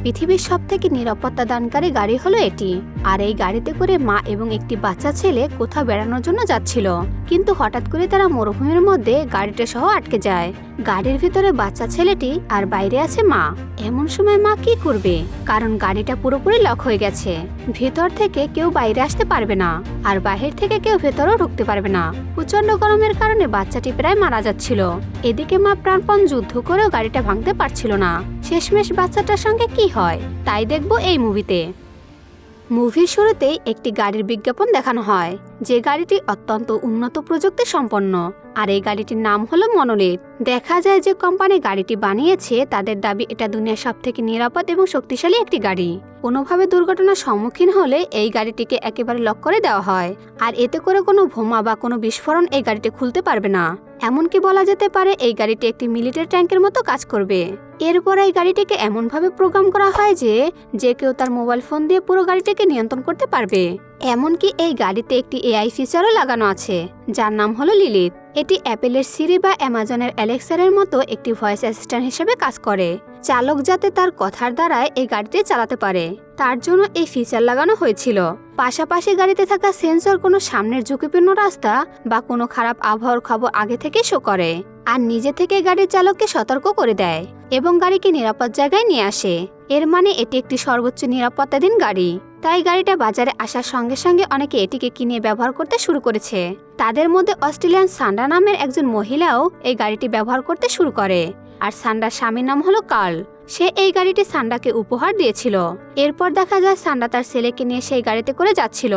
পৃথিবীর সবথেকে নিরাপত্তা দানকারী গাড়ি হলো এটি। আর এই গাড়িতে করে মা এবং একটি বাচ্চা ছেলে কোথাও বেড়ানোর জন্য যাচ্ছিল, কিন্তু হঠাৎ করে তারা মরুভূমির মধ্যে গাড়িটা সহ আটকে যায়। গাড়ির ভিতরে বাচ্চা ছেলেটি আর বাইরে আছে মা। এমন সময় মা কি করবে, কারণ গাড়িটা পুরোপুরি লক হয়ে গেছে। ভেতর থেকে কেউ বাইরে আসতে পারবে না, আর বাহির থেকে কেউ ভেতরেও ঢুকতে পারবে না। প্রচন্ড গরমের কারণে বাচ্চাটি প্রায় মারা যাচ্ছিল। এদিকে মা প্রাণপণ যুদ্ধ করেও গাড়িটা ভাঙতে পারছিল না। শেষমেশ বাচ্চাটার সঙ্গে কি হয় তাই দেখবো এই মুভিতে। মুভির শুরুতেই একটি গাড়ির বিজ্ঞাপন দেখানো হয়, যে গাড়িটি অত্যন্ত উন্নত প্রযুক্তি সম্পন্ন। আর এই গাড়িটির নাম হলো মনোলিথ। দেখা যায় যে কোম্পানি গাড়িটি বানিয়েছে তাদের দাবি এটা দুনিয়ার সবথেকে নিরাপদ এবং শক্তিশালী একটি গাড়ি। কোনোভাবে দুর্ঘটনার সম্মুখীন হলে এই গাড়িটিকে একেবারে লক করে দেওয়া হয়, আর এতে করে কোনো বোমা বা কোনো বিস্ফোরণ এই গাড়িটি খুলতে পারবে না। এমনকি বলা যেতে পারে এই গাড়িটি একটি মিলিটারি ট্যাঙ্কের মতো কাজ করবে। এরপর এই গাড়িটিকে এমনভাবে প্রোগ্রাম করা হয় যে কেউ তার মোবাইল ফোন দিয়ে পুরো গাড়িটিকে নিয়ন্ত্রণ করতে পারবে। এমনকি এই গাড়িতে একটি এআই ফিচারও লাগানো আছে, যার নাম হলো লিলিথ। এটি অ্যাপেলের সিরি বা অ্যামাজনের অ্যালেক্সার মতো একটি ভয়েস অ্যাসিস্ট্যান্ট হিসেবে কাজ করে। চালক যাতে তার কথার দ্বারাই এই গাড়িটি চালাতে পারে তার জন্য এই ফিচার লাগানো হয়েছিল। পাশাপাশি গাড়িতে থাকা সেন্সর কোনো সামনের ঝুঁকিপূর্ণ রাস্তা বা কোনো খারাপ আবহাওয়ার খবর আগে থেকে শো করে, আর নিজে থেকে গাড়ির চালককে সতর্ক করে দেয় এবং গাড়িকে নিরাপদ জায়গায় নিয়ে আসে। এর মানে এটি একটি সর্বোচ্চ নিরাপত্তাধীন গাড়ি। তাই গাড়িটা বাজারে আসার সঙ্গে সঙ্গে অনেকে এটিকে কিনে ব্যবহার করতে শুরু করেছে। তাদের মধ্যে অস্ট্রেলিয়ান সান্ডা নামের একজন মহিলাও এই গাড়িটি ব্যবহার করতে শুরু করে। আর সান্ডার স্বামীর নাম হলো কার্ল। সে এই গাড়িটি সান্ডাকে উপহার দিয়েছিল। এরপর দেখা যায় সান্ডা তার ছেলেকে নিয়ে সেই গাড়িতে করে যাচ্ছিল।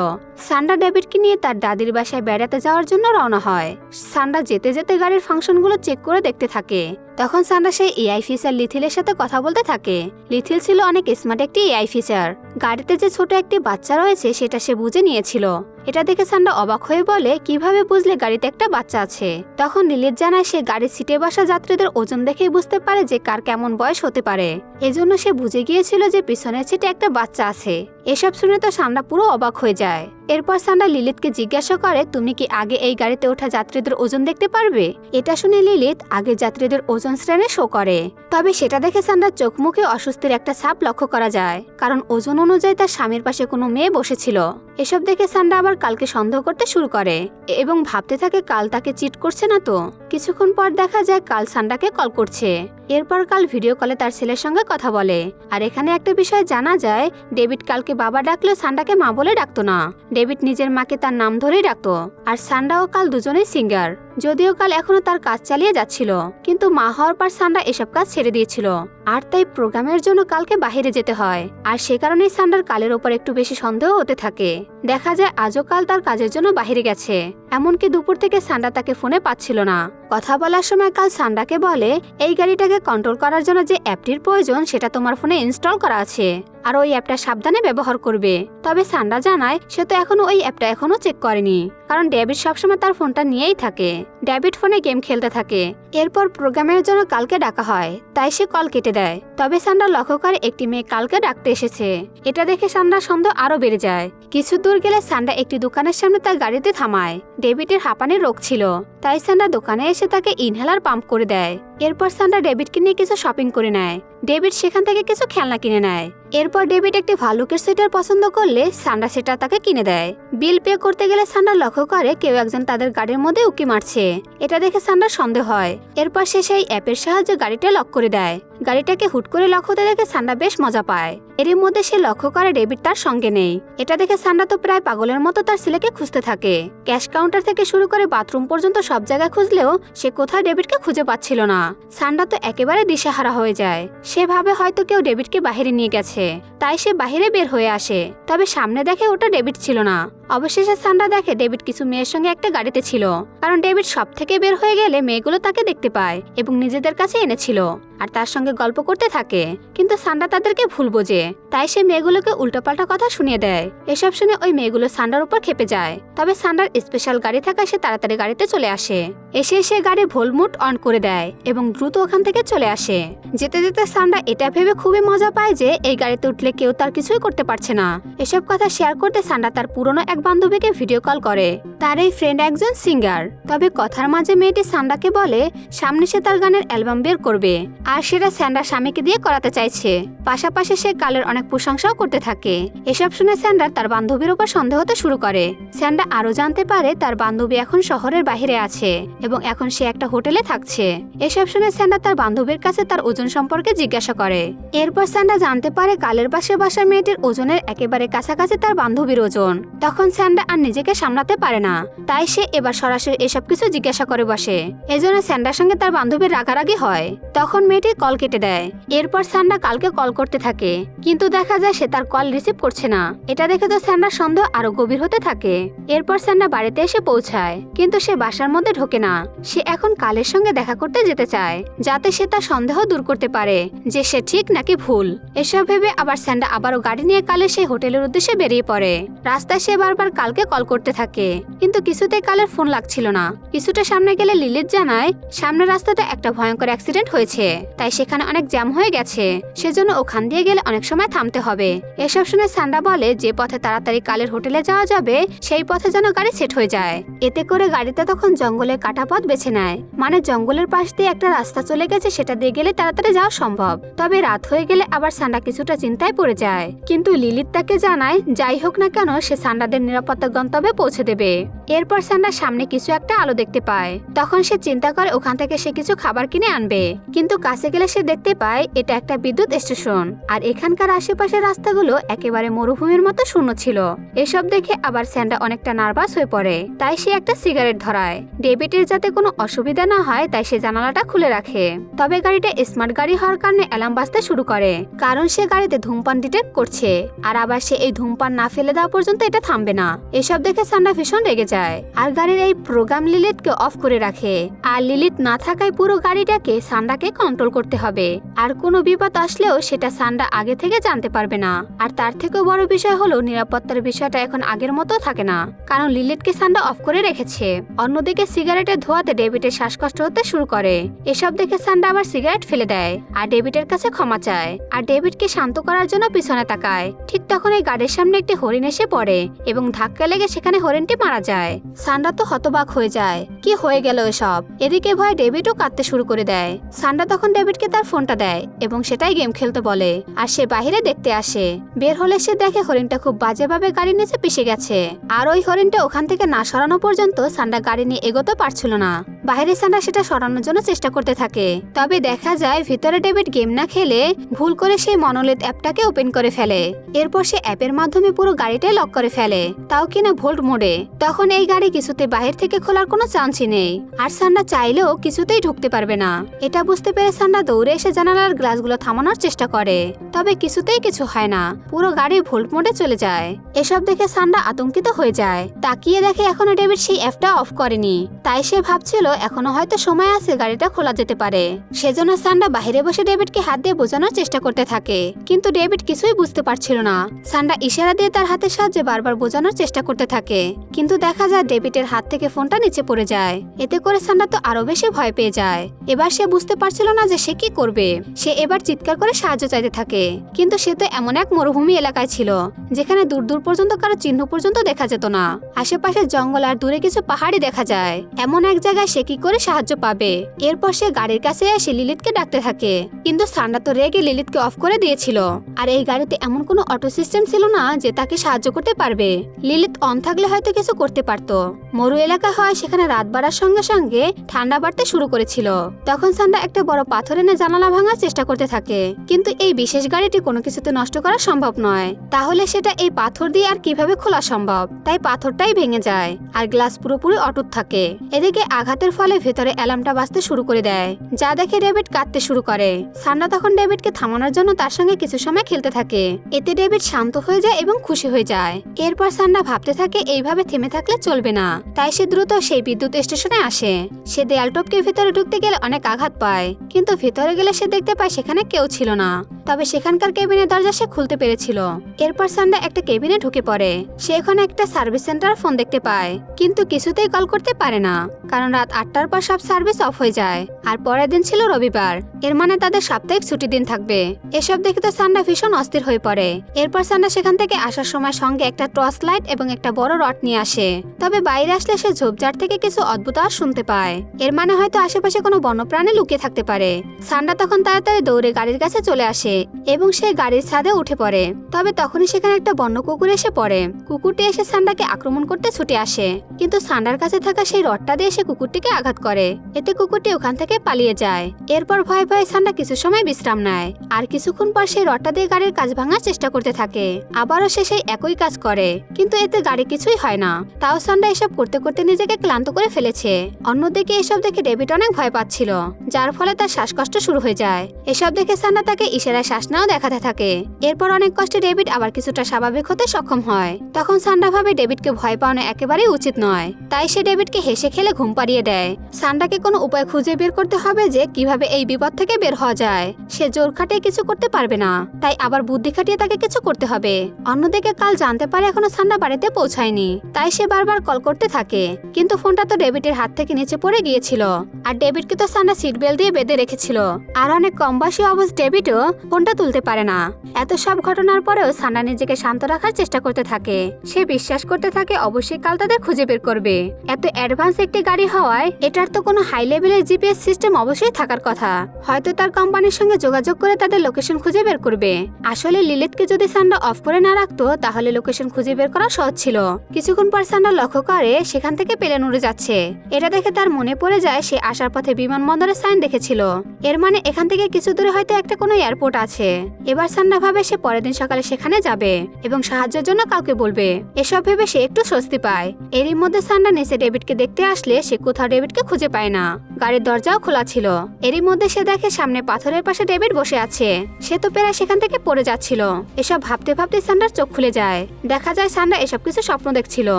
সান্ডা ডেভিডকে নিয়ে তার দাদির বাসায় বেড়াতে যাওয়ার জন্য রওনা হয়। সান্ডা যেতে যেতে গাড়ির ফাংশনগুলো চেক করে দেখতে থাকে। তখন সান্ডা সেই এআই ফিচার লিথিলের সাথে কথা বলতে থাকে। লিথিল ছিল অনেক স্মার্ট একটি এআই ফিচার। গাড়িতে যে ছোট একটি বাচ্চা রয়েছে সেটা সে বুঝে নিয়েছিল। এটা দেখে সান্ডা অবাক হয়ে বলে, কিভাবে বুঝলে গাড়িতে একটা বাচ্চা আছে? তখন লিলিথ জানায় সে গাড়ির সিটে বসা যাত্রীদের ওজন দেখেই বুঝতে পারে যে কার কেমন বয়স হতে পারে। এজন্য সে বুঝে গিয়েছিল যে পিছনের সিটে একটা বাচ্চা আছে। এসব শুনে তো সান্ডা পুরো অবাক হয়ে যায়। এরপর সান্ডা লিলিথকে জিজ্ঞাসা করে, তুমি কি আগে এই গাড়িতে ওঠা যাত্রীদের ওজন দেখতে পারবে? এটা শুনে লিলিথ আগে যাত্রীদের ওজন শ্রেণী শো করে। তবে সেটা দেখে সান্ডার চোখ মুখে অস্বস্তির একটা ছাপ লক্ষ্য করা যায়, কারণ ওজন অনুযায়ী তার স্বামীর পাশে কোনো মেয়ে বসেছিল। এসব দেখে সান্ডা আবার কালকে সন্দেহ করতে শুরু করে এবং ভাবতে থাকে কাল তাকে চিট করছে না তো। কিছুক্ষণ পর দেখা যায় কাল সান্ডাকে কল করছে। এরপর কাল ভিডিও কলে তার ছেলের সঙ্গে কথা বলে। আর এখানে একটা বিষয় জানা যায়, ডেভিড কালকে বাবা ডাকলেও সান্ডাকে মা বলে ডাকতো না। ডেভিড নিজের মাকে তার নাম ধরেই ডাকতো। আর সান্ডা ও কাল দুজনেই সিঙ্গার। যদিও কাল এখনো তার কাজ চালিয়ে যাচ্ছিল, কিন্তু মা হওয়ার পর সান্ডা এসব কাজ ছেড়ে দিয়েছিল। আর তাই প্রোগ্রামের জন্য কালকে বাহিরে যেতে হয়। আর সে কারণেই সান্ডার কালের ওপর একটু বেশি সন্দেহ হতে থাকে। দেখা যায় আজও কাল তার কাজের জন্য বাহিরে গেছে। এমনকি দুপুর থেকে সান্ডা তাকে ফোনে পাচ্ছিল না। কথা বলার সময় কাল সান্ডাকে বলে, এই গাড়িটাকে কন্ট্রোল করার জন্য যে অ্যাপটির প্রয়োজন সেটা তোমার ফোনে ইনস্টল করা আছে, আর ওই অ্যাপটা সাবধানে ব্যবহার করবে। তবে সান্ডা জানায় সে তো এখনো ওই অ্যাপটা এখনো চেক করেনি, কারণ ডেভিড সবসময় তার ফোনটা নিয়েই থাকে। ডেভিড ফোনে গেম খেলতে থাকে। এরপর প্রোগ্রামের জন্য কালকে ডাকা হয়, তাই সে কল কেটে দেয়। তবে সান্ডা লক্ষ্য করে একটি মেয়ে কালকে ডাকতে এসেছে। এটা দেখে সান্ডার সন্দেহ আরো বেড়ে যায়। কিছু দূর গেলে সান্ডা একটি দোকানের সামনে তার গাড়িতে থামায়। ডেভিডের হাঁপানির রোগ ছিল, তাই সান্ডা দোকানে এসে তাকে ইনহেলার পাম্প করে দেয়। এরপর সান্ডা ডেভিডকে নিয়ে কিছু শপিং করে নেয়। ডেভিড সেখান থেকে কিছু খেলনা কিনে নেয়। এরপর ডেভিড একটি ভালুকের সোয়েটার পছন্দ করলে সান্ডা সেটা তাকে কিনে দেয়। বিল পে করতে গেলে সান্ডা লক্ষ্য করে কেউ একজন তাদের গাড়ির মধ্যে উকি মারছে। এটা দেখে সান্ডার সন্দেহ হয়। এরপর সে সেই অ্যাপের সাহায্যে গাড়িটা লক করে দেয়। গাড়িটাকে হুট করে লক হতে দেখে সান্ডা বেশ মজা পায়। এরই মধ্যে সে লক্ষ্য করে ডেভিড তার সঙ্গে নেই। এটা দেখে সান্ডা তো প্রায় পাগলের মতো তার ছেলেকে খুঁজতে থাকে। ক্যাশ কাউন্টার থেকে শুরু করে বাথরুম পর্যন্ত সব জায়গায় খুঁজলেও সে কোথাও ডেভিডকে খুঁজে পাচ্ছিল না। সান্ডা তো একেবারে দিশেহারা হয়ে যায়। সে ভাবে হয়তো কেউ ডেভিডকে বাহিরে নিয়ে গেছে, তাই সে বাহিরে বের হয়ে আসে। তবে সামনে দেখে ওটা ডেভিড ছিল না। অবশেষে সান্ডা দেখে ডেভিড কিছু মেয়ের সঙ্গে একটা গাড়িতে ছিল, কারণ ডেভিড সব থেকে বের হয়ে গেলে মেয়েগুলো তাকে দেখতে পায় এবং নিজেদের কাছে এনেছিল আর তার সঙ্গে গল্প করতে থাকে। কিন্তু সান্ডা তাদেরকে ভুল বোঝে, তাই সে মেয়েগুলোকে উল্টোপাল্টা কথা শুনিয়ে দেয়। এসব শুনে ওই মেয়েগুলো সান্ডার উপর খেপে যায়। তবে সান্ডার স্পেশাল গাড়ি থাকায় সে তাড়াতাড়ি গাড়িতে চলে আসে। এসে সে গাড়ি ভোলমুট অন করে দেয় এবং দ্রুত ওখান থেকে চলে আসে। যেতে যেতে সান্ডা এটা ভেবে খুবই মজা পায় যে এই গাড়িতে উঠলে কেউ তার কিছুই করতে পারছে না। এসব কথা শেয়ার করতে সান্ডা তার পুরনো এক বান্ধবীকে ভিডিও কল করে। তার এই ফ্রেন্ড একজন সিঙ্গার। তবে কথার মাঝে মেয়েটি সান্ডাকে বলে সামনে সে তার গানের অ্যালবাম বের করবে, আর সেটা স্যান্ডার স্বামীকে দিয়ে করাতে চাইছে। পাশাপাশি সে কালের অনেক প্রশংসাও করতে থাকে। এসব শুনে স্যান্ডার তার বান্ধবীর উপর সন্দেহ হতে শুরু করে। স্যান্ডা আরো জানতে পারে তার বান্ধবী এখন শহরের বাইরে আছে এবং এখন সে একটা হোটেলে থাকছে। এসব শুনে স্যান্ডা তার বান্ধবীর কাছে তার ওজন সম্পর্কে জিজ্ঞাসা করে। এরপর স্যান্ডা জানতে পারে কালের পাশে বসা মেয়েটির ওজনের একেবারে কাছাকাছি তার বান্ধবীর ওজন। তখন স্যান্ডা আর নিজেকে সামলাতে পারে না, তাই সে এবার সরাসরি এসব কিছু জিজ্ঞাসা করে বসে। এজন্য স্যান্ডার সঙ্গে তার বান্ধবীর রাগারাগি হয়। তখন মেয়েটি কল কেটে দেয়। এরপর স্যান্ডা কালকে কল করতে থাকে, কিন্তু দেখা যায় সে তার কল রিসিভ করছে না। এটা দেখে তো স্যান্ডার সন্দেহ আরো গভীর হতে থাকে। এরপর স্যান্ডা বাড়িতে এসে পৌঁছায়, কিন্তু সে বাসার মধ্যে ঢোকে না। সে এখন কালের সঙ্গে দেখা করতে যেতে চায়, যাতে সে তার সন্দেহ দূর করতে পারে যে সে ঠিক নাকি ভুল। এসব ভেবে আবার স্যান্ডা আবারও গাড়ি নিয়ে কালের সেই হোটেলের উদ্দেশ্যে বেরিয়ে পড়ে। রাস্তায় সে বারবার কালকে কল করতে থাকে, কিন্তু কিছুতেই কালের ফোন লাগছিল না। কিছুটা সামনে গেলে লিলিত জানায় সামনের রাস্তাটা একটা ভয়ঙ্কর অ্যাক্সিডেন্ট হয়েছে, তাই সেখানে অনেক জ্যাম হয়ে গেছে, সেজন্য ওখান দিয়ে গেলে অনেক সময় থামতে হবে। এসব শুনে স্যান্ডা বলে যে পথে তাড়াতাড়ি কালের হোটেলে যাওয়া যাবে সেই পথে যেন গাড়ি সেট হয়ে যায়। এতে করে গাড়িটা তখন জঙ্গলের কাটা পথ বেছে নেয়, মানে জঙ্গলের পাশ দিয়ে একটা রাস্তা চলে গেছে, সেটা দিয়ে গেলে তাড়াতাড়ি যাওয়া সম্ভব। তবে রাত হয়ে গেলে আবার স্যান্ডা কিছুটা চিন্তায় পড়ে যায়, কিন্তু লিলিত তাকে জানায় যাই হোক না কেন সে স্যান্ডাদের নিরাপত্তা গন্তব্যে পৌঁছে দেবে। এরপর স্যান্ডা সামনে কিছু একটা আলো দেখতে পায়। তখন সে চিন্তা করে ওখান থেকে সে কিছু খাবার কিনে আনবে, কিন্তু কাছে গেলে সে দেখতে পায় এটা একটা বিদ্যুৎ স্টেশন, আর এখানকার আশেপাশের রাস্তাগুলো একেবারে মরুভূমির মতো শূন্য ছিল। এসব দেখে আবার স্যান্ডা অনেকটা নার্ভাস হয়ে পড়ে, তাই সে একটা সিগারেট ধরায়। ডেভিডের যাতে কোনো অসুবিধা না হয় তাই সে জানালাটা খুলে রাখে। তবে গাড়িটা স্মার্ট গাড়ি হওয়ার কারণে অ্যালার্ম বাজতে শুরু করে, কারণ সে গাড়িতে ধূমপান ডিটেক্ট করছে, আর আবার সে এই ধূমপান না ফেলে দেওয়া পর্যন্ত এটা থামবে না। এসব দেখে স্যান্ডা ভীষণ রেগে যায়, আর গাড়ির এই প্রোগ্রাম লিলিতকে অফ করে রাখে। আর লিলিত না থাকায় পুরো গাড়িটাকে স্যান্ডাকে কন্ট্রোল করতে হবে, আর কোনো বিপদ আসলেও সেটা স্যান্ডা আগে থেকে জানতে পারবে না। আর তার থেকেও বড় বিষয় হলো নিরাপত্তার বিষয়টা এখন আগের মতো থাকে না, কারণ লিলিতকে স্যান্ডা অফ করে রেখেছে। অন্যদিকে সিগারেটের ধোঁয়াতে ডেভিডের শ্বাসকষ্ট হতে শুরু করে। এসব দেখে স্যান্ডা আবার সিগারেট ফেলে দেয় আর ডেভিডের কাছে ক্ষমা চায়, আর ডেভিডকে শান্ত করার জন্য পিছনে তাকায়। ঠিক তখন এই গাড়ির সামনে একটি হরিণ এসে পড়ে এবং ধাক্কা লেগে সেখানে হরিণটি মারা যায়। স্যান্ডা তো হতবাক হয়ে যায়, কি হয়ে গেল এসব। এদিকে ভয়ে ডেভিডও কাঁদতে শুরু করে দেয়। স্যান্ডা তখন ডেভিডকে তার ফোনটা দেয় এবং সেটাই গেম খেলতে বলে, আর সে বাইরে দেখতে আসে। বের হলে সে দেখে হরিণটা খুব বাজেভাবে গাড়ির নিচে পিষে গেছে, আর ওই হরিণটা ওখান থেকে না সরানো পর্যন্ত স্যান্ডা গাড়ি নিয়ে এগোতে পারছিল না। বাইরে স্যান্ডা সেটা সরানোর জন্য চেষ্টা করতে থাকে, তবে দেখা যায় ভিতরে ডেভিড গেম না খেলে ভুল করে সেই মনোলিথ অ্যাপটাকে ওপেন করে ফেলে। এরপর সে অ্যাপের মাধ্যমে পুরো গাড়িটাই লক করে ফেলে, তাও কিনা ভোল্ট মোডে। তখন এই গাড়ি কিছুতে বাহির থেকে খোলার কোনো চান্সই নেই, আর স্যান্ডা চাইলেও কিছুতেই ঢুকতে পারবে না। এটা বুঝতে পেরে স্যান্ডা দৌড়ে এসে জানালার গ্লাসগুলো থামানোর চেষ্টা করে, তবে কিছুতেই কিছু হয় না, পুরো গাড়ি ভোল্ট মোডে চলে যায়। এসব দেখে স্যান্ডা আতঙ্কিত হয়ে যায়। তাকিয়ে দেখে এখনো ডেভিড সেই অ্যাপটা অফ করেনি, তাই সে ভাবছিল এখনো হয়তো সময় আছে গাড়িটা খোলা যেতে পারে। সেজন্য স্যান্ডা বাইরে বসে ডেভিডকে হাত দিয়ে বোঝানোর চেষ্টা করতে থাকে, কিন্তু ডেভিড কিছুই বুঝতে পারছিল না। স্যান্ডা ইশারা দিয়ে তার হাতের সাহায্যে বারবার বোঝানোর চেষ্টা করতে থাকে, কিন্তু দেখা যায় ডেভিডের হাত থেকে ফোনটা নিচে পড়ে যায়। এতে করে স্যান্ডা তো আরো বেশি ভয় পেয়ে যায়। এবার সে বুঝতে পারছিল না যে সে কি করবে। সে এবার চিৎকার করে সাহায্য চাইতে থাকে, কিন্তু সে তো এমন এক মরুভূমি এলাকায় ছিল যেখানে দূর দূর পর্যন্ত কারো চিহ্ন পর্যন্ত দেখা যেত না। আশেপাশে জঙ্গল আর দূরে কিছু পাহাড়ি দেখা যায়। এমন এক জায়গায় সে কি করে সাহায্য পাবে। এরপর সে গাড়ির কাছে এসে লিলিতকে ডাকতে থাকে, কিন্তু স্যান্ডা তো রেগে লিলিতকে অফ করে দিয়েছিল, আর এই গাড়িতে এমন কোনো অটো সিস্টেম ছিল না যে তাকে সাহায্য করতে পারবে। লিলিত অন থাকলে হয়তো কিছু করতে পারতো। মরু এলাকা হয়, সেখানে রাত বাড়ার সঙ্গে সঙ্গে ঠান্ডা বাড়তে শুরু করেছিল। তখন স্যান্ডা একটা বড় পাথর এনে জানালা ভাঙার চেষ্টা করতে থাকে, কিন্তু এই বিশেষ গাড়িটি কোনো কিছুতে নষ্ট করা সম্ভব নয়। তাহলে সেটা এই পাথর দিয়ে আর কিভাবে খোলা সম্ভব। তাই পাথরটাই ভেঙে যায় আর গ্লাস পুরোপুরি অটুট থাকে। এদিকে আঘাতের ফলে ভেতরে অ্যালার্মটা বাজতে শুরু করে দেয়, যা দেখে ডেভিড কাঁদতে শুরু করে। সান্ডা তখন ডেভিডকে থামানোর জন্য তার সঙ্গে কিছু সময় খেলতে থাকে। এতে ডেভিড শান্ত হয়ে যায় এবং খুশি হয়ে যায়। এরপর সান্ডা ভাবতে থাকে এইভাবে থেমে থাকলে চলবে না, তাই সে দ্রুত সেই বিদ্যুৎ স্টেশনে আসে। সে দেয়াল টপকে ভেতরে ঢুকতে গেলে অনেক আঘাত পায়, কিন্তু ভেতরে গেলে সে দেখতে পায় সেখানে কেউ ছিল না। তবে সেখানকার কেবিনের দরজা সে খুলতে পেরেছিল। এরপর সান্ডা একটা কেবিনে ঢুকে পড়ে। সে এখানে একটা সার্ভিস সেন্টার ফোন দেখতে পায়, কিন্তু কিছুতেই কল করতে পারে না, কারণ রাত 8টার পর সব সার্ভিস অফ হয়ে যায়। আর পরের দিন ছিল রবিবার, এর মানে তাদের সাপ্তাহিক ছুটির দিন থাকবে। এসব দেখে তো সান্ডা ভীষণ অস্থির হয়ে পড়ে। এরপর সান্ডা সেখান থেকে আসার সময় সঙ্গে একটা টর্চ লাইট এবং একটা বড় রড নিয়ে আসে। তবে বাইরে আসলে সে ঝোপঝাড় থেকে কিছু অদ্ভুত আওয়াজ শুনতে পায়। এর মানে হয়তো আশেপাশে কোনো বন্যপ্রাণী লুকিয়ে থাকতে পারে। সান্ডা তখন তাড়াতাড়ি দৌড়ে গাড়ির কাছে চলে আসে এবং সে গাড়ির ছাদে উঠে পড়ে। তবে তখনই সেখানে একটা বন্য কুকুর এসে পড়ে। কুকুরটি এসে সান্ডাকে আক্রমণ করতে ছুটে আসে, কিন্তু সান্ডার কাছে থাকা সেই রডটা দিয়ে সে কুকুরটিকে আঘাত করে। এতে কুকুরটি ওখান থেকে পালিয়ে যায়। এরপর ভয়ে ভয়ে সান্ডা কিছু সময় বিশ্রাম নেয়, আর কিছুক্ষণ পর সেই রডটা দিয়ে গাড়ির কাজ ভাঙার চেষ্টা করতে থাকে। আবারও সে সেই একই কাজ করে, কিন্তু এতে গাড়ি কিছুই হয় না। তাও সান্ডা এসব করতে করতে নিজেকে ক্লান্ত করে ফেলেছে। অন্যদিকে এসব দেখে ডেভিড অনেক ভয় পাচ্ছিল, যার ফলে তার শ্বাসকষ্ট শুরু হয়ে যায়। এসব দেখে সান্ডা তাকে ইশারায় শ্বাস নেওয়া দেখাতে থাকে। এরপর অনেক কষ্টে ডেভিড আবার কিছুটা স্বাভাবিক হতে সক্ষম হয়। তখন সান্ডা ভাবে ডেভিডকে ভয় পাওয়ানো একেবারেই উচিত নয়, তাই সে ডেভিডকে হেসে খেলে ঘুম পাড়িয়ে দেয়। সান্ডাকে কোনো উপায় খুঁজে বের করতে হবে যে কিভাবে এই বিপদ থেকে বের হওয়া যায়। সে জোর খাটিয়ে কিছু করতে পারবে না, তাই আবার বুদ্ধি খাটিয়ে তাকে কিছু করতে হবে। অন্যদিকে কাল জানতে পারে এখনো সান্ডা বাড়িতে পৌঁছায়নি, তাই সে বারবার কল করতে থাকে, কিন্তু ফোনটা তো ডেভিডের হাত থেকে নিচে পড়ে গিয়েছিল। আর ডেভিডকে তো সান্ডা সিট বেল্ট দিয়ে বেঁধে রেখেছিল। আর অনেক কম বয়সী অবস্থা ডেভিডও ফোনটা তুলতে পারে না। এত সব ঘটনার পরেও সান্ডা নিজেকে শান্ত রাখার চেষ্টা করতে থাকে। সে বিশ্বাস করতে থাকে অবশ্যই কাল তাদের খুঁজে বের করবে। এত অ্যাডভান্স একটি গাড়ি হওয়ায় এটার তো কোনো হাই লেভেলের জিপিএস সিস্টেম অবশ্যই থাকার কথা। হয়তো তার কোম্পানির সঙ্গে যোগাযোগ করে তাদের লোকেশন খুঁজে বের করবে। আসলে লিলিথকে যদি সান্ডা অফ করে না রাখতো তাহলে লোকেশন খুঁজে বের করা সহজ ছিল। কিছুক্ষণ পর সান্ডা লক্ষ্য করে সেখান থেকে প্লেন উড়ে যাচ্ছে। এটা দেখে তার মনে পড়ে যায় সে আসার পথে বিমানবন্দরের সাইন দেখেছিল। এর মানে এখান থেকে কিছু দূরে হয়তো একটা কোনো এয়ারপোর্ট আছে। এবার সান্ডা ভাবে সে পরের দিন সকালে সেখানে যাবে এবং সাহায্যের জন্য কাউকে বলবে। এসব ভেবে সে একটু স্বস্তি পায়। এরই মধ্যে সান্ডা নিচে ডেভিডকে দেখতে আসলে সে কোথাও ডেভিডকে খুঁজে পায় না। গাড়ির দরজাও খোলা ছিল। এরই মধ্যে সে দেখে সামনে পাথরের পাশে ডেভিড বসে আছে। সে তো প্রায় সেখান থেকে পড়ে যাচ্ছিল। এসব ভাবতে ভাবতে সান্ডার চোখ খুলে যায়। দেখা যায় সান্ডা এসব কিছু স্বপ্ন দেখছিল।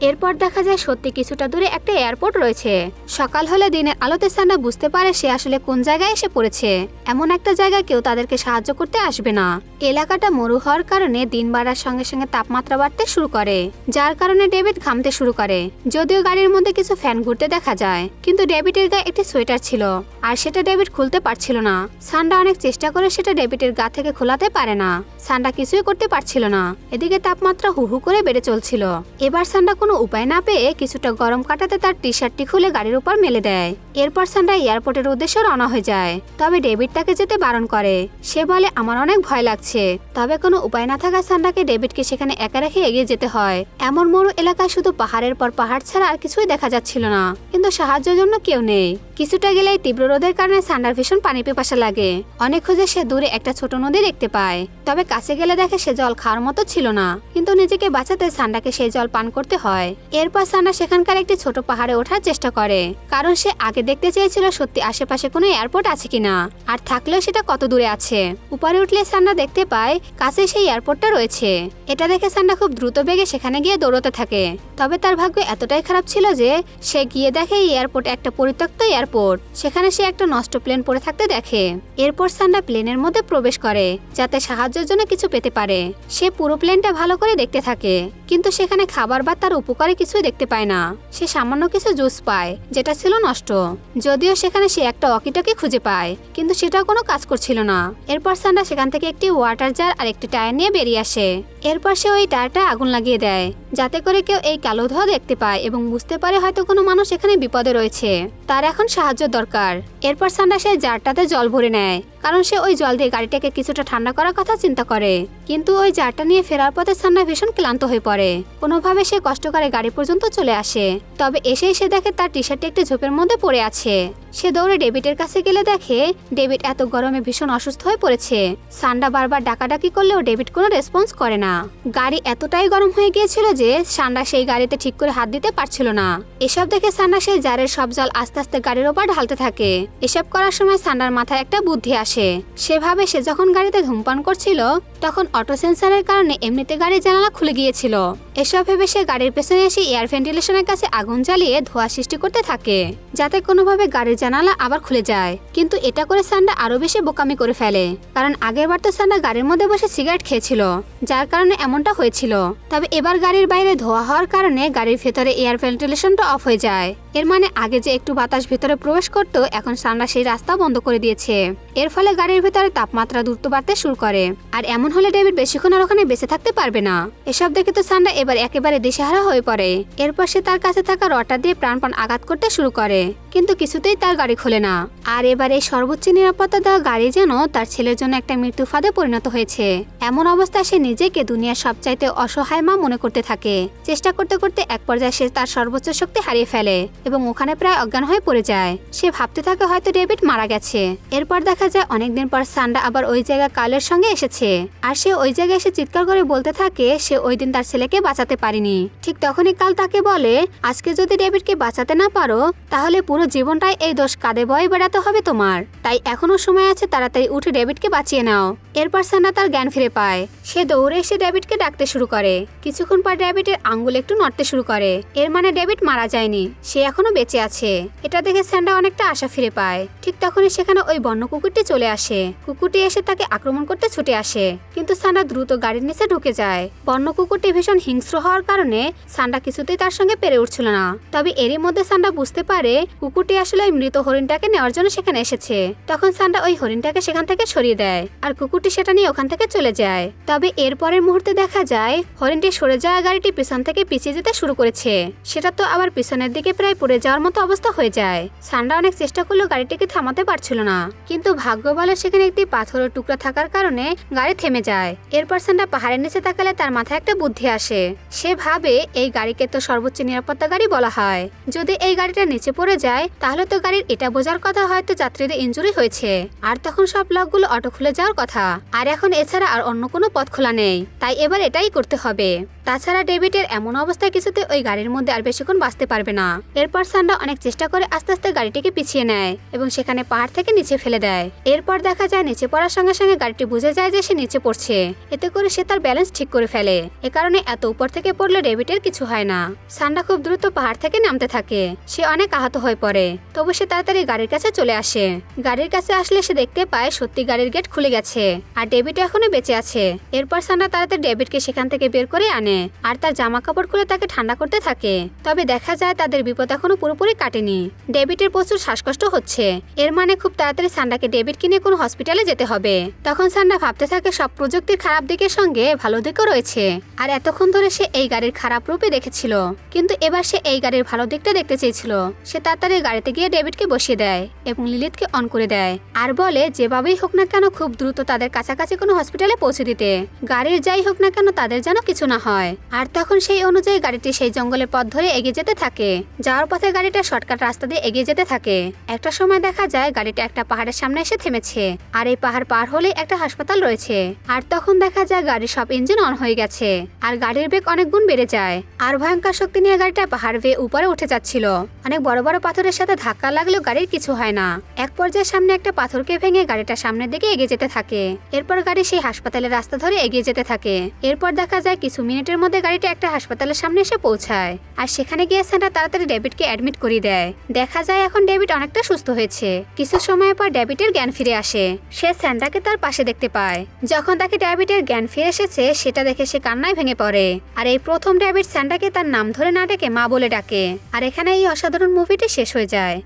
এরপর দেখা যায় সত্যি কিছুটা দূরে একটা এয়ারপোর্ট রয়েছে। সকাল হলে দিনের আলোতে সান্ডা বুঝতে পারে সে আসলে কোন জায়গায় এসে পড়েছে। এমন একটা জায়গায় কেউ তাদেরকে সাহায্য করতে আসবে না। এলাকাটা মরু হওয়ার কারণে দিন বাড়ার সঙ্গে সঙ্গে তাপমাত্রা বাড়তে শুরু করে, যার কারণে ডেভিড ঘামতে শুরু করে। যদিও গাড়ির মধ্যে কিছু ফ্যান ঘুরতে দেখা যায়, কিন্তু ডেভিডের গায়ে একটি সোয়েটার ছিল, আর সেটা ডেভিড খুলতে পারছিল না। সান্ডা অনেক চেষ্টা করে সেটা ডেভিডের গা থেকে খোলাতে পারে না। সান্ডা কিছুই করতে পারছিল না। এদিকে তাপমাত্রা হু হু করে বেড়ে চলছিল। এবার সান্ডা কোনো উপায় না পেয়ে কিছুটা গরম কাটাতে তার টি শার্টটি খুলে গাড়ির উপর মেলে দেয়। এরপর সান্ডা এয়ারপোর্টের উদ্দেশ্যে রওনা হয়ে যায়। তবে ডেভিড তাকে যেতে বারণ করে। সে বলে আমার অনেক ভয় লাগছে। তবে কোনো উপায় না থাকা সান্ডাকে ডেভিডকে সেখানে একা রেখে এগিয়ে যেতে হয়। এমন মরু এলাকায় শুধু পাহাড়ের পর পাহাড় ছাড়া আর কিছুই দেখা যাচ্ছিল না, কিন্তু সাহায্যের জন্য কেউ নেই। কিছুটা গেলেই তীব্র রোদের কারণে সান্ডার ভীষণ পানি পিপাসা লাগে। অনেক খুঁজে সে দূরে একটা ছোট নদী দেখতে পায়। তবে কাছে গেলে দেখে সে জল খাওয়ার মতো ছিল না, কিন্তু নিজেকে বাঁচাতে সান্ডাকে সেই জল পান করতে হয়। এরপর সান্ডা সেখানকার একটি ছোট পাহাড়ে ওঠার চেষ্টা করে, কারণ সে আগে দেখতে চেয়েছিল সত্যি আশেপাশে কোনো এয়ারপোর্ট আছে কিনা, আর থাকলেও সেটা কত দূরে আছে। উপরে উঠলে সান্ডা দেখতে পায় কাছে সেই এয়ারপোর্টটা রয়েছে। এটা দেখে সান্ডা খুব দ্রুত বেগে সেখানে গিয়ে দৌড়তে থাকে। তবে তার ভাগ্য এতটাই খারাপ ছিল যে সে গিয়ে দেখে এই এয়ারপোর্ট একটা পরিত্যক্ত এয়ারপোর্ট। সেখানে সে একটা নষ্ট প্লেন পড়ে থাকতে দেখে। এরপর সান্ডা প্লেনের মধ্যে প্রবেশ করে যাতে সাহায্যের জন্য কিছু পেতে পারে। সে পুরো প্লেনটা ভালো করে দেখতে থাকে, কিন্তু সেখানে খাবার বা তার উপকারে কিছুই দেখতে পায় না। সে সামান্য কিছু জুস পায় যেটা ছিল নষ্ট। যদিও সেখানে সে একটা ওয়াকিটকি খুঁজে পায়, কিন্তু সেটাও কোনো কাজ করছিল না। এরপর সান্ডা সেখান থেকে একটি ওয়াটার জার আর একটি টায়ার নিয়ে বেরিয়ে আসে। এরপর সে ওই টায়ারটা আগুন লাগিয়ে দেয় যাতে করে কেউ এই কালো ধোঁয়া দেখতে পায় এবং বুঝতে পারে হয়তো কোনো মানুষ এখানে বিপদে রয়েছে, তার এখন সাহায্য দরকার। এরপর সান্ডা সেই জারটাতে জল ভরে নেয়, কারণ সে ওই জল দিয়ে গাড়িটাকে কিছুটা ঠান্ডা করার কথা চিন্তা করে। কিন্তু ওই জারটা নিয়ে ফেরার পথে সান্ডা ভীষণ ক্লান্ত হয়ে পড়ে। কোনোভাবে সে কষ্ট করে গাড়ি পর্যন্ত চলে আসে। তবে এসেই সে দেখে তার টি শার্টটি একটি ঝোপের মধ্যে পড়ে আছে। সে দৌড়ে ডেভিডের কাছে গেলে দেখে ডেভিড এত গরমে ভীষণ অসুস্থ হয়ে পড়েছে। সান্ডা বারবার ডাকাডাকি করলেও ডেভিড কোনো রেসপন্স করে না। গাড়ি এতটাই গরম হয়ে গিয়েছিল যে সান্ডা সেই গাড়িতে ঠিক করে হাত দিতে পারছিল না। এসব দেখে সান্ডা সেই জারের সব জল আস্তে আস্তে গাড়ির ওপর ঢালতে থাকে। এসব করার সময় সান্ডার মাথায় একটা বুদ্ধি আসে। আসে। সেভাবে সে যখন গাড়িতে ধূমপান করছিল তখন অটো সেন্সারের কারণে এমনিতে গাড়ির জানালা খুলে গিয়েছিল। এসব ভেবে সে গাড়ির পেছনে এসে এয়ার ভেন্টিলেশনের কাছে আগুন জ্বালিয়ে ধোঁয়া সৃষ্টি করতে থাকে যাতে কোনোভাবে গাড়ির জানালা আবার খুলে যায়। কিন্তু এটা করে সান্ডা আরো বেশি বোকামি করে ফেলে, কারণ আগের বার তো সান্ডা গাড়ির মধ্যে বসে সিগারেট খেয়েছিল, যার কারণে এমনটা হয়েছিল। তবে এবার গাড়ির বাইরে ধোঁয়া হওয়ার কারণে গাড়ির ভেতরে এয়ার ভেন্টিলেশনটা অফ হয়ে যায়। এর মানে আগে যে একটু বাতাস ভেতরে প্রবেশ করত এখন সান্ডা সেই রাস্তা বন্ধ করে দিয়েছে। এর ফলে গাড়ির ভেতরে তাপমাত্রা দ্রুত বাড়তে শুরু করে। আর এমন হলে ডেভিড বেশিক্ষণ আর ওখানে বেঁচে থাকতে পারবে না। এসব দেখে তো সান্ডা এবার একেবারে দিশেহারা হয়ে পড়ে। এরপর সে তার কাছে থাকা রডটা দিয়ে প্রাণপণ আঘাত করতে শুরু করে, কিন্তু কিছুতেই তার গাড়ি খোলে না। আর এবার এই সর্বোচ্চ নিরাপত্তা দেওয়া গাড়ি যেন তার ছেলের জন্য একটা মৃত্যু ফাঁদে পরিণত হয়েছে। এমন অবস্থায় সে নিজেকে দুনিয়ার সবচাইতে অসহায় মা মনে করতে থাকে। চেষ্টা করতে করতে এক পর্যায়ে সে তার সর্বোচ্চ শক্তি হারিয়ে ফেলে এবং ওখানে প্রায় অজ্ঞান হয়ে পড়ে যায়। সে ভাবতে থাকে হয়তো ডেভিড মারা গেছে। এরপর দেখা যায় অনেকদিন পর সান্ডা আবার ওই জায়গায় কার্লের সঙ্গে এসেছে। আর সে ওই জায়গায় এসে চিৎকার করে বলতে থাকে সে ওই দিন তার ছেলেকে বাঁচাতে পারেনি। ঠিক তখনই কাল তাকে বলে, আজকে যদি ডেভিডকে বাঁচাতে না পারো তাহলে পুরো জীবনটাই এই দোষ কাঁধে বয়ে বেড়াতে হবে তোমার। তাই এখনো সময় আছে, তাড়াতাড়ি উঠে ডেভিডকে বাঁচিয়ে নাও। এরপর সান্ডা তার জ্ঞান ফিরে পায়। সে দৌড়ে এসে ডেভিডকে ডাকতে শুরু করে। কিছুক্ষণ পর ডেভিডের আঙ্গুল একটু নড়তে শুরু করে। এর মানে ডেভিড মারা যায়নি, সে এখনো বেঁচে আছে। এটা দেখে সান্ডা অনেকটা আশা ফিরে পায়। ঠিক তখনই সেখানে ওই বন্য কুকুরটি চলে আসে। কুকুরটি এসে তাকে আক্রমণ করতে ছুটে আসে, কিন্তু সান্ডা দ্রুত গাড়ির নিচে ঢুকে যায়। বন্য কুকুরটি ভীষণ হিংস্র হওয়ার কারণে সান্ডা কিছুতেই তার সঙ্গে পেরে উঠছিল না। তবে এরই মধ্যে সান্ডা বুঝতে পারে কুকুরটি আসলে ওই মৃত হরিণটাকে নেওয়ার জন্য সেখানে এসেছে। তখন সান্ডা ওই হরিণটাকে সেখান থেকে সরিয়ে দেয় আর কুকুরটি সেটা নিয়ে ওখান থেকে চলে যায়। তবে এর পরের মুহূর্তে দেখা যায় হরিণটি সরে যাওয়া গাড়িটি পিছন থেকে পিছিয়ে যেতে শুরু করেছে। সেটা তো আবার পিছনের দিকে প্রায় পড়ে যাওয়ার মতো অবস্থা হয়ে যায়। সান্ডা অনেক চেষ্টা করলেও গাড়িটিকে থামাতে পারছিল না, কিন্তু ভাগ্য বলে সেখানে একটি পাথরের টুকরা থাকার কারণে গাড়ি থেমে যায়। এরপর সান্ডা পাহাড়ের নিচে তাকালে তার মাথায় একটা বুদ্ধি আসে। সে ভাবে এই গাড়িকে তো সর্বোচ্চ নিরাপত্তা গাড়ি বলা হয়, যদি এই গাড়িটা নিচে পড়ে যায় তাহলে তো গাড়ির এটা বোঝার কথা হয়তো যাত্রীদের ইনজুরি হয়েছে, আর তখন সব লকগুলো অটো খুলে যাওয়ার কথা। আর এখন এছাড়া আর অন্য কোনো পথ খোলা নেই, তাই এবার এটাই করতে হবে। তাছাড়া ডেভিডের এমন অবস্থায় কিছুতে ওই গাড়ির মধ্যে আর বেশিক্ষণ বাঁচতে পারবে না। এরপর সান্ডা অনেক চেষ্টা করে আস্তে আস্তে গাড়িটিকে পিছিয়ে নেয় এবং সেখানে পাহাড় থেকে নিচে ফেলে দেয়। এরপর দেখা যায় নিচে পড়ার সঙ্গে সঙ্গে গাড়িটি বুঝে যায় যে সে নিচে পড়ছে। এতে করে সে তার ব্যালেন্স ঠিক করে ফেলে। এ কারণে এত উপর থেকে পড়লে ডেভিডের কিছু হয় না। সান্ডা খুব দ্রুত পাহাড় থেকে নামতে থাকে। সে অনেক আহত হয়ে পড়ে, তবু সে তাড়াতাড়ি গাড়ির কাছে চলে আসে। গাড়ির কাছে আসলে সে দেখতে পায় সত্যি গাড়ির গেট খুলে গেছে আর ডেভিড এখনো বেঁচে আছে। এরপর সান্ডা তাড়াতাড়ি ডেভিডকে সেখান থেকে বের করে আনে আর তার জামা কাপড় খুলে তাকে ঠান্ডা করতে থাকে। তবে দেখা যায় তাদের বিপদ এখনো পুরোপুরি কাটেনি। ডেভিডের প্রচুর শ্বাসকষ্ট হচ্ছে। এর মানে খুব তাড়াতাড়ি সান্ডাকে ডেভিডকে নিয়ে কোনো হসপিটালে যেতে হবে। তখন সান্ডা ভাবতে থাকে সব প্রযুক্তির খারাপ দিকের সঙ্গে ভালো দিকও রয়েছে, আর এতক্ষণ ধরে সে এই গাড়ির খারাপ রূপে দেখেছিল, কিন্তু এবার সে এই গাড়ির ভালো দিকটা দেখতে চেয়েছিল। সে তাড়াতাড়ি গাড়িতে গিয়ে ডেভিডকে বসিয়ে দেয় এবং লিলিথকে অন করে দেয় আর বলে যেভাবেই হোক না কেন খুব দ্রুত তাদের কাছাকাছি কোনো হসপিটালে পৌঁছে দিতে। গাড়ির যাই হোক না কেন তাদের যেন কিছু না হয়। আর তখন সেই অনুযায়ী গাড়িটি সেই জঙ্গলের পথ ধরে এগিয়ে যেতে থাকে। যাওয়ার পথে গাড়িটা শর্টকাট রাস্তা দিয়ে এগিয়ে যেতে থাকে। একটা সময় দেখা যায় গাড়িটা একটা পাহাড়ের সামনে এসে থেমেছে, আর এই পাহাড় পার হলে একটা হাসপাতাল রয়েছে। আর তখন দেখা যায় গাড়ির সব ইঞ্জিন অন হয়ে গেছে আর গাড়ির বেগ অনেক গুণ বেড়ে যায়। আর ভয়ঙ্কর শক্তি নিয়ে গাড়িটা পাহাড় বেয়ে উপরে উঠে যাচ্ছিল। অনেক বড় বড় পাথরের সাথে ধাক্কা লাগলেও গাড়ির কিছু হয় না। এক পর্যায়ে সামনে একটা পাথরকে ভেঙে গাড়িটা সামনের দিকে এগিয়ে যেতে থাকে। এরপর গাড়ি সেই হাসপাতালের রাস্তা ধরে এগিয়ে যেতে থাকে। এরপর দেখা যায় কিছু মিনিটের মধ্যে গাড়িটা একটা হাসপাতালের সামনে এসে পৌঁছায় আর সেখানে গিয়ে সান্ডা তাড়াতাড়ি ডেভিডকে অ্যাডমিট করিয়ে দেয়। দেখা যায় এখন ডেভিড অনেকটা সুস্থ হয়েছে। কিছু সময় পর ডেভিডের জ্ঞান ফিরে আসে। সে সান্ডাকে তার পাশে দেখতে পায়। যখন তাকে ডেভিডের জ্ঞান ফিরে এসেছে সেটা দেখে সে কান্নায় ভেঙে পড়ে। আর এই প্রথম ডেভিড সান্ডাকে তার নাম ধরে না ডেকে মা বলে ডাকে। আর এখানে এই অসাধারণ মুভিটি শেষ হয়ে যায়।